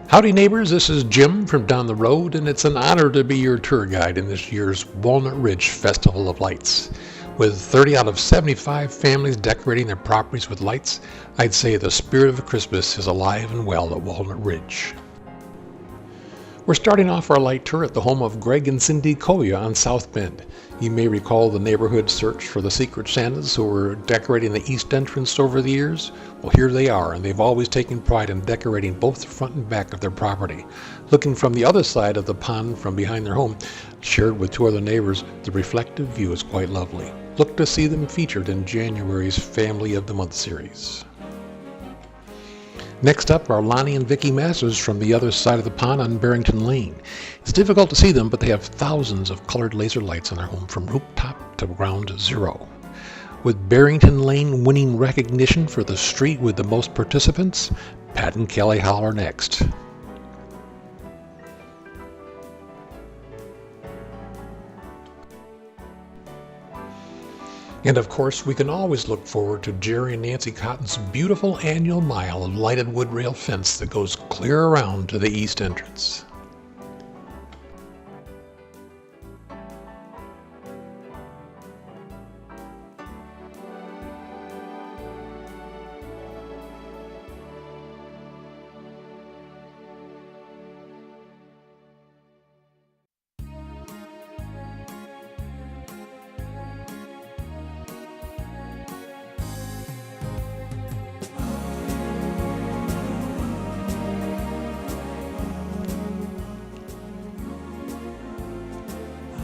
Howdy neighbors, this is Jim from down the road, and it's an honor to be your tour guide in this year's Walnut Ridge Festival of Lights. With 30 out of 75 families decorating their properties with lights, I'd say the spirit of Christmas is alive and well at Walnut Ridge. We're starting off our light tour at the home of Greg and Cindy Koya on South Bend. You may recall the neighborhood search for the Secret Santas who were decorating the east entrance over the years. Well, here they are, and they've always taken pride in decorating both the front and back of their property. Looking from the other side of the pond from behind their home, shared with two other neighbors, the reflective view is quite lovely. Look to see them featured in January's Family of the Month series. Next up are Lonnie and Vicki Masters from the other side of the pond on Barrington Lane. It's difficult to see them, but they have thousands of colored laser lights on their home from rooftop to ground zero. With Barrington Lane winning recognition for the street with the most participants, Pat and Kelly holler next. And of course, we can always look forward to Jerry and Nancy Cotton's beautiful annual mile of lighted wood rail fence that goes clear around to the east entrance.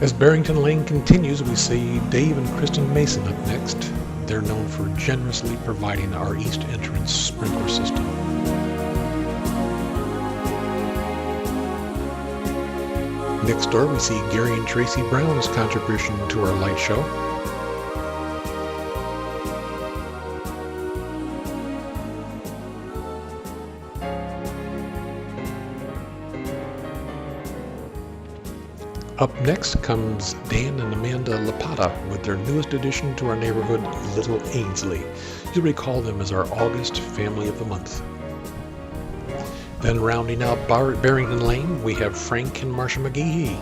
As Barrington Lane continues, we see Dave and Kristen Mason up next. They're known for generously providing our east entrance sprinkler system. Next door, we see Gary and Tracy Brown's contribution to our light show. Up next comes Dan and Amanda Lapata with their newest addition to our neighborhood, Little Ainsley. You'll recall them as our August Family of the Month. Then rounding out Barrington Lane, we have Frank and Marcia McGehee.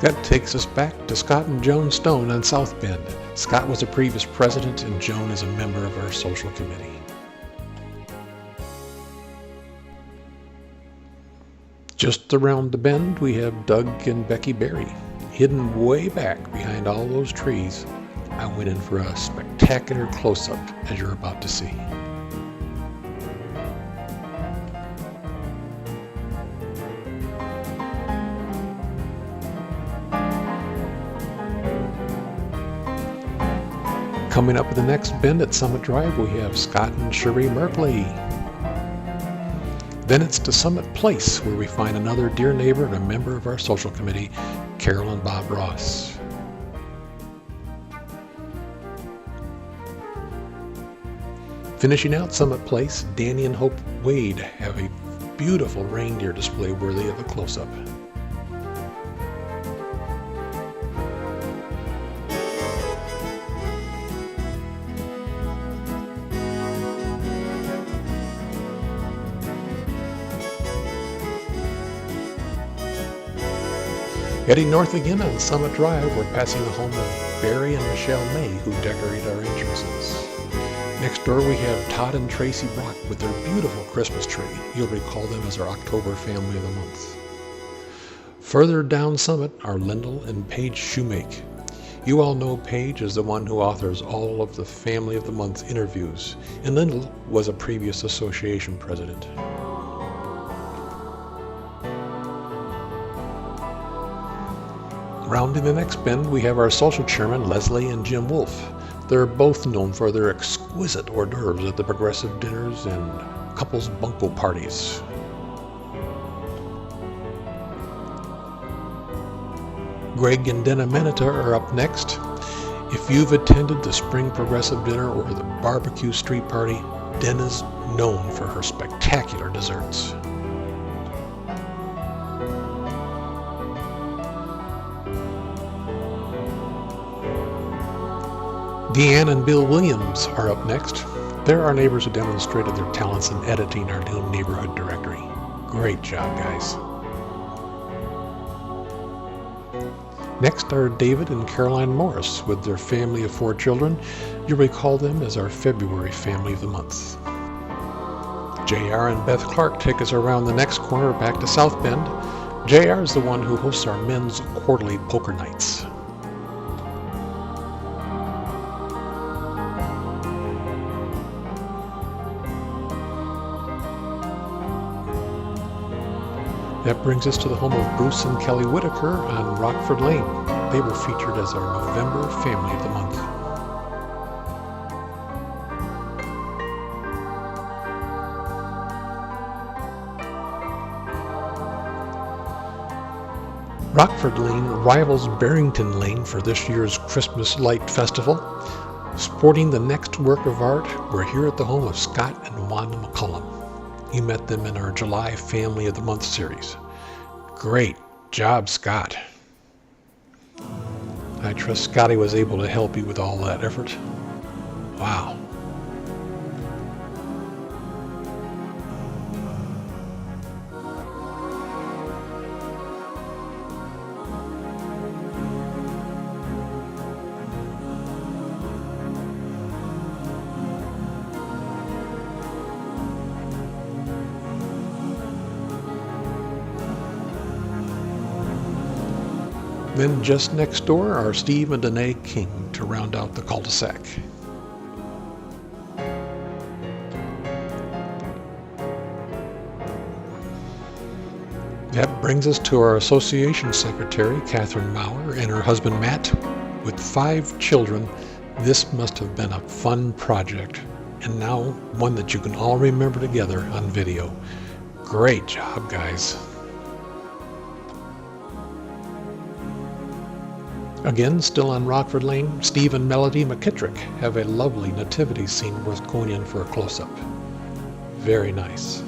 That takes us back to Scott and Joan Stone on South Bend. Scott was a previous president and Joan is a member of our social committee. Just around the bend, we have Doug and Becky Berry. Hidden way back behind all those trees, I went in for a spectacular close-up, as you're about to see. Coming up at the next bend at Summit Drive, we have Scott and Cherie Merkley. Then it's to Summit Place, where we find another dear neighbor and a member of our social committee, Carol and Bob Ross. Finishing out Summit Place, Danny and Hope Wade have a beautiful reindeer display worthy of a close-up. Heading north again on Summit Drive, we're passing the home of Barry and Michelle May, who decorate our entrances. Next door we have Todd and Tracy Brock with their beautiful Christmas tree. You'll recall them as our October Family of the Month. Further down Summit are Lyndall and Paige Shoemake. You all know Paige is the one who authors all of the Family of the Month interviews, and Lyndall was a previous association president. Rounding the next bend, we have our social chairman, Leslie and Jim Wolf. They're both known for their exquisite hors d'oeuvres at the progressive dinners and couples bunco parties. Greg and Dena Menata are up next. If you've attended the Spring Progressive Dinner or the Barbecue Street Party, Dena's known for her spectacular desserts. Deanne and Bill Williams are up next. They're our neighbors who demonstrated their talents in editing our new neighborhood directory. Great job, guys. Next are David and Caroline Morris with their family of 4 children. You'll recall them as our February family of the month. JR and Beth Clark take us around the next corner back to South Bend. JR is the one who hosts our men's quarterly poker nights. That brings us to the home of Bruce and Kelly Whitaker on Rockford Lane. They were featured as our November family of the month. Rockford Lane rivals Barrington Lane for this year's Christmas Light Festival. Sporting the next work of art, we're here at the home of Scott and Wanda McCullum. You met them in our July Family of the Month series. Great job, Scott. I trust Scotty was able to help you with all that effort. Wow. Then just next door are Steve and Danae King to round out the cul-de-sac. That brings us to our association secretary, Catherine Maurer, and her husband, Matt. With 5 children, this must have been a fun project, and now one that you can all remember together on video. Great job, guys. Again, still on Rockford Lane, Steve and Melody McKittrick have a lovely nativity scene worth going in for a close-up. Very nice.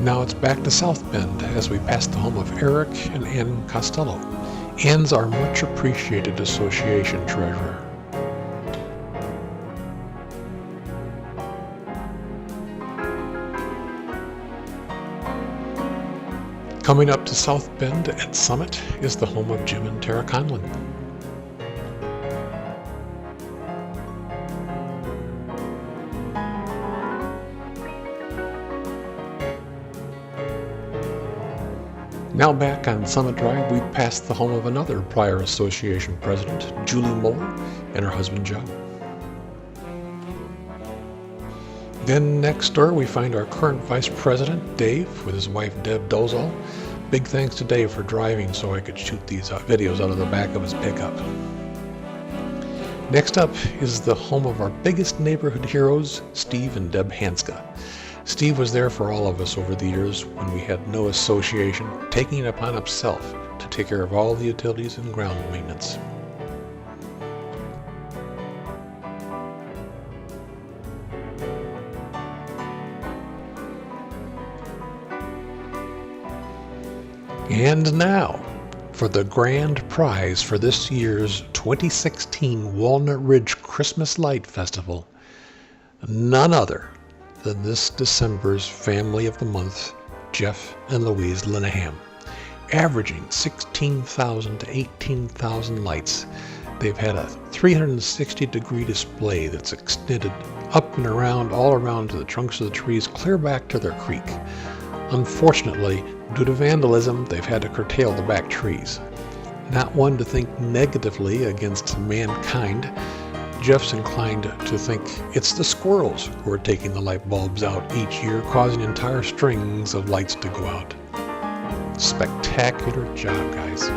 Now it's back to South Bend as we pass the home of Eric and Ann Costello. Ann's our much appreciated association treasurer. Coming up to South Bend at Summit is the home of Jim and Tara Conlon. Now back on Summit Drive, we passed the home of another prior association president, Julie Moore, and her husband Joe. Then next door we find our current vice president, Dave, with his wife Deb Dozal. Big thanks to Dave for driving so I could shoot these videos out of the back of his pickup. Next up is the home of our biggest neighborhood heroes, Steve and Deb Hanska. Steve was there for all of us over the years when we had no association, taking it upon himself to take care of all the utilities and ground maintenance. And now, for the grand prize for this year's 2016 Walnut Ridge Christmas Light Festival, none other than this December's Family of the Month, Jeff and Louise Linehan. Averaging 16,000 to 18,000 lights, they've had a 360-degree display that's extended up and around, all around to the trunks of the trees, clear back to their creek. Unfortunately, due to vandalism, they've had to curtail the back trees. Not one to think negatively against mankind, Jeff's inclined to think it's the squirrels who are taking the light bulbs out each year, causing entire strings of lights to go out. Spectacular job, guys.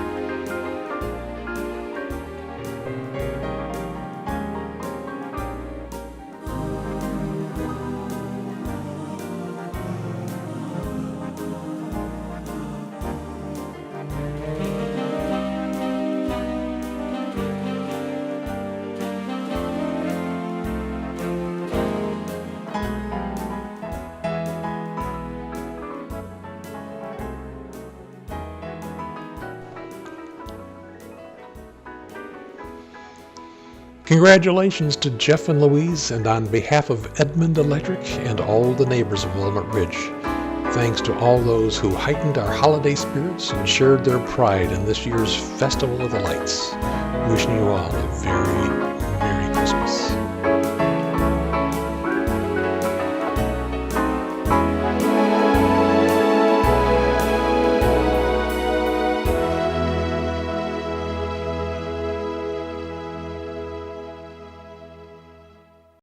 Congratulations to Jeff and Louise, and on behalf of Edmund Electric and all the neighbors of Walnut Ridge, thanks to all those who heightened our holiday spirits and shared their pride in this year's Festival of the Lights. Wishing you all a very